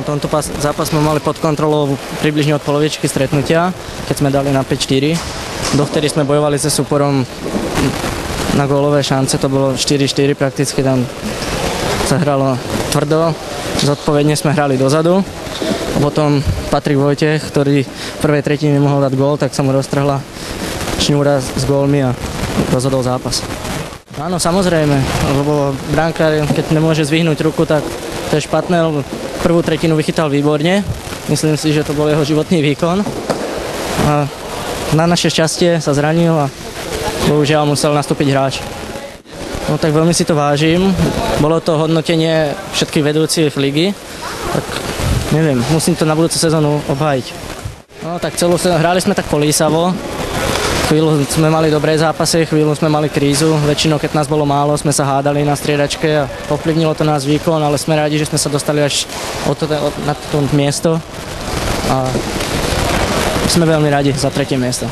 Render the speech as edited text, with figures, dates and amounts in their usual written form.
Tento zápas sme mali pod kontrolou približne od polovičky stretnutia, keď sme dali na 5-4. Dovtedy sme bojovali se súporom na gólové šance, to bolo 4-4 prakticky, tam sa hralo tvrdo, zodpovedne sme hrali dozadu. A potom Patrik Vojtech, ktorý v prvej tretine nemohol dať gól, tak sa mu roztrhla šňúra s gólmi a rozhodol zápas. Áno, samozrejme, lebo brankár, keď nemôže zvihnúť ruku, tak to je špatné, lebo prvú tretinu vychytal výborne. Myslím si, že to bol jeho životný výkon. A na naše šťastie sa zranil a bohužiaľ musel nastúpiť hráč. No tak veľmi si to vážim. Bolo to hodnotenie všetkých vedúcich ligy. Tak neviem, musím to na budúcu sezónu obhájiť. No tak celú sezónu hrali sme tak kolísavo. Chvíľu sme mali dobré zápasy, chvíľu sme mali krízu. Väčšinou, keď nás bolo málo, sme sa hádali na striedačke a ovplyvnilo to náš výkon, ale sme rádi, že sme sa dostali až na to miesto. A sme veľmi radi za tretie miesto.